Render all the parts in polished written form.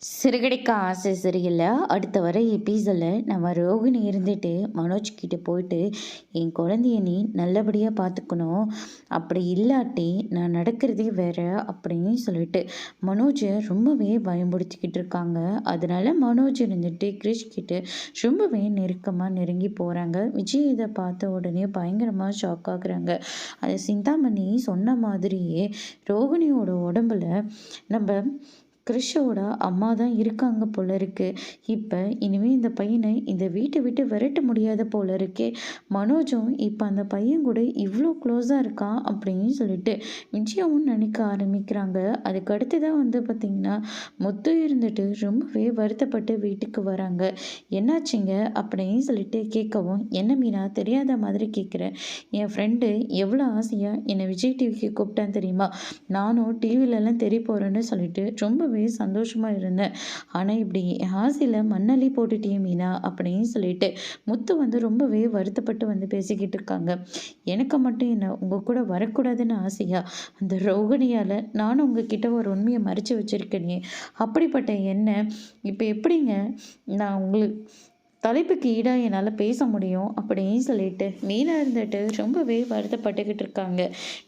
சிறுகடிக்க ஆசை சரியில்ல. அடுத்த வர எபிசோடில் நம்ம ரோகிணி இருந்துட்டு மனோஜ் கிட்ட போயிட்டு என் குழந்தைய நீ நல்லபடியாக பார்த்துக்கணும், அப்படி இல்லாட்டி நான் நடக்கிறதே வேற அப்படின்னு சொல்லிட்டு மனோஜை ரொம்பவே பயன்படுத்திக்கிட்டு இருக்காங்க. அதனால மனோஜ் இருந்துட்டு கிரிஷ் கிட்ட ரொம்பவே நெருக்கமாக நெருங்கி போகிறாங்க. விஜய் இதை பார்த்த உடனே பயங்கரமாக ஷாக் ஆகுறாங்க. அது சிந்தாமணி சொன்ன மாதிரியே ரோகிணியோட உடம்புல நம்ம கிறிஷோட அம்மா தான் இருக்காங்க போல இருக்கு. இப்போ இனிமேல் இந்த பையனை இந்த வீட்டை விட்டு விரட்ட முடியாத போல இருக்கே. மனோஜும் இப்போ அந்த பையன் கூட இவ்வளோ க்ளோஸாக இருக்கான் அப்படின்னு சொல்லிட்டு விஜயாவும் நினைக்க ஆரம்பிக்கிறாங்க. அதுக்கு அடுத்து தான் பார்த்திங்கன்னா முத்து இருந்துட்டு ரொம்பவே வருத்தப்பட்டு வீட்டுக்கு வராங்க. என்னாச்சுங்க அப்படின்னு சொல்லிட்டு கேட்கவும், என்ன மீனா தெரியாத மாதிரி கேட்குறேன், என் ஃப்ரெண்டு எவ்வளோ ஆசையாக என்னை விஜய் டிவிக்கு கூப்பிட்டான் தெரியுமா, நானும் டிவிலெல்லாம் தெரிய போகிறேன்னு சொல்லிட்டு ரொம்பவே சந்தோஷமாக இருந்தேன். ஆனால் இப்படி ஆசையில் மண்ணள்ளி போட்டுட்டே மீனா அப்படின்னு சொல்லிட்டு முத்து ரொம்பவே வருத்தப்பட்டு பேசிக்கிட்டு இருக்காங்க. எனக்கு மட்டும் என்ன உங்கள் கூட வரக்கூடாதுன்னு ஆசையா? அந்த ரோகிணியால் நானும் உங்ககிட்ட ஒரு உண்மையை மறைச்சி வச்சுருக்கேனே, அப்படிப்பட்ட என்ன இப்போ எப்படிங்க நான் உங்களுக்கு தலைப்புக்கு ஈடாக என்னால் பேச முடியும் அப்படின்னு சொல்லிட்டு மீனா இருந்துட்டு ரொம்பவே வருத்தப்பட்டுக்கிட்டு இருக்காங்க.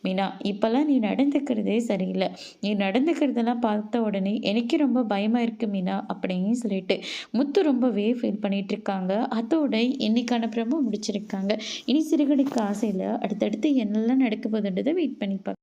மீனா, இப்போல்லாம் நீ நடந்துக்கிறதே சரியில்லை, நீ நடந்துக்கிறதெல்லாம் பார்த்த உடனே எனக்கு ரொம்ப பயமாக இருக்குது மீனா அப்படின்னு சொல்லிட்டு முத்து ரொம்பவே ஃபீல் பண்ணிகிட்டு இருக்காங்க. அதோட இன்னைக்கான பிரமோ முடிச்சிருக்காங்க. இனி சிறுகடிக்கு ஆசையில் அடுத்தடுத்து என்னெல்லாம் நடக்க போகுதுன்றதை வெயிட் பண்ணி பார்க்க.